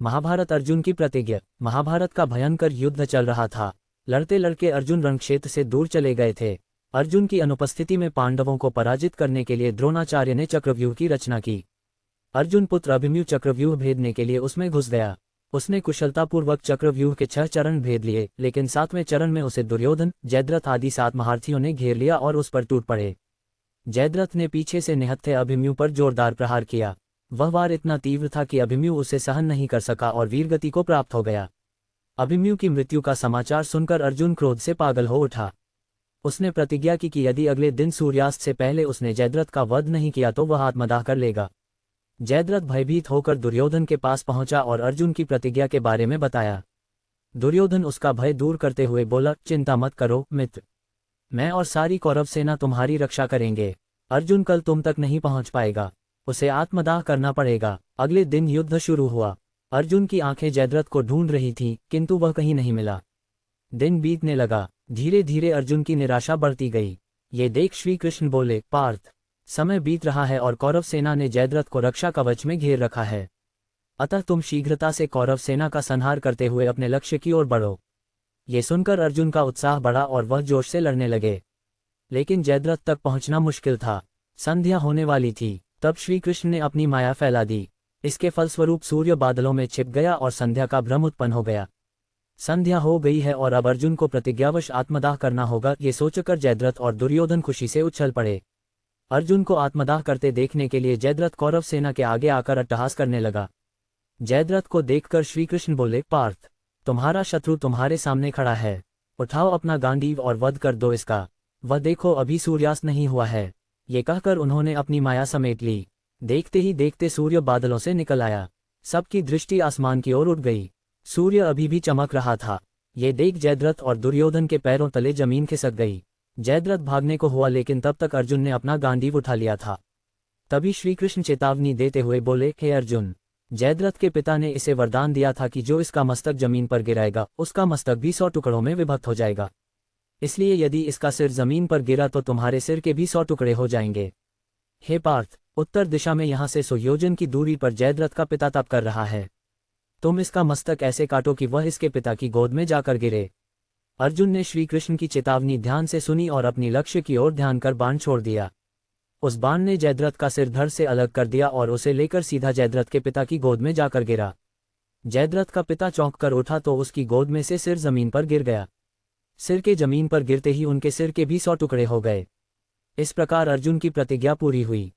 महाभारत अर्जुन की प्रतिज्ञा। महाभारत का भयंकर युद्ध चल रहा था। लड़ते लड़के अर्जुन रणक्षेत्र से दूर चले गए थे। अर्जुन की अनुपस्थिति में पांडवों को पराजित करने के लिए द्रोणाचार्य ने चक्रव्यूह की रचना की। अर्जुन पुत्र अभिमन्यु चक्रव्यूह भेदने के लिए उसमें घुस गया। उसने कुशलतापूर्वक चक्रव्यूह के 6 चरण भेद लिए, लेकिन 7वें चरण में उसे दुर्योधन, जयद्रथ आदि 7 महारथियों ने घेर लिया और उस पर टूट पड़े। जयद्रथ ने पीछे से निहत्थे अभिमन्यु पर जोरदार प्रहार किया। वह वार इतना तीव्र था कि अभिमन्यु उसे सहन नहीं कर सका और वीरगति को प्राप्त हो गया। अभिमन्यु की मृत्यु का समाचार सुनकर अर्जुन क्रोध से पागल हो उठा। उसने प्रतिज्ञा की कि यदि अगले दिन सूर्यास्त से पहले उसने जयद्रथ का वध नहीं किया तो वह आत्मदाह कर लेगा। जयद्रथ भयभीत होकर दुर्योधन के पास पहुंचा और अर्जुन की प्रतिज्ञा के बारे में बताया। दुर्योधन उसका भय दूर करते हुए बोला, चिंता मत करो मित्र, मैं और सारी कौरव सेना तुम्हारी रक्षा करेंगे। अर्जुन कल तुम तक नहीं पहुंच पाएगा, उसे आत्मदाह करना पड़ेगा। अगले दिन युद्ध शुरू हुआ। अर्जुन की आंखें जयद्रथ को ढूंढ रही थीं, किंतु वह कहीं नहीं मिला। दिन बीतने लगा। धीरे धीरे अर्जुन की निराशा बढ़ती गई। ये देख श्री कृष्ण बोले, पार्थ, समय बीत रहा है और कौरव सेना ने जयद्रथ को रक्षा कवच में घेर रखा है। अतः तुम शीघ्रता से कौरव सेना का संहार करते हुए अपने लक्ष्य की ओर बढ़ो। ये सुनकर अर्जुन का उत्साह बढ़ा और वह जोश से लड़ने लगे। लेकिन जयद्रथ तक पहुंचना मुश्किल था। संध्या होने वाली थी। तब श्री कृष्ण ने अपनी माया फैला दी। इसके फलस्वरूप सूर्य बादलों में छिप गया और संध्या का भ्रम उत्पन्न हो गया। संध्या हो गई है और अब अर्जुन को प्रतिज्ञावश आत्मदाह करना होगा, ये सोचकर जयद्रथ और दुर्योधन खुशी से उछल पड़े। अर्जुन को आत्मदाह करते देखने के लिए जयद्रथ कौरव सेना के आगे आकर अट्टहास करने लगा। जयद्रथ को देखकर श्रीकृष्ण बोले, पार्थ, तुम्हारा शत्रु तुम्हारे सामने खड़ा है। उठाओ अपना गांडीव और वध कर दो इसका। वह देखो अभी सूर्यास्त नहीं हुआ है। ये कहकर उन्होंने अपनी माया समेट ली। देखते ही देखते सूर्य बादलों से निकल आया। सबकी दृष्टि आसमान की ओर उठ गई। सूर्य अभी भी चमक रहा था। ये देख जयद्रथ और दुर्योधन के पैरों तले जमीन खिसक गई। जयद्रथ भागने को हुआ, लेकिन तब तक अर्जुन ने अपना गांडीव उठा लिया था। तभी श्रीकृष्ण चेतावनी देते हुए बोले, हे अर्जुन, जयद्रथ के पिता ने इसे वरदान दिया था कि जो इसका मस्तक जमीन पर गिराएगा उसका मस्तक भी 100 टुकड़ों में विभक्त हो जाएगा। इसलिए यदि इसका सिर जमीन पर गिरा तो तुम्हारे सिर के भी 100 टुकड़े हो जाएंगे। हे पार्थ, उत्तर दिशा में यहाँ से 100 योजन की दूरी पर जयद्रथ का पिता तप कर रहा है। तुम इसका मस्तक ऐसे काटो कि वह इसके पिता की गोद में जाकर गिरे। अर्जुन ने श्री कृष्ण की चेतावनी ध्यान से सुनी और अपनी लक्ष्य की ओर ध्यान कर बाण छोड़ दिया। उस बाण ने जयद्रथ का सिर धड़ से अलग कर दिया और उसे लेकर सीधा जयद्रथ के पिता की गोद में जाकर गिरा। जयद्रथ का पिता चौंक कर उठा तो उसकी गोद में से सिर जमीन पर गिर गया। सिर के जमीन पर गिरते ही उनके सिर के भी 100 टुकड़े हो गए। इस प्रकार अर्जुन की प्रतिज्ञा पूरी हुई।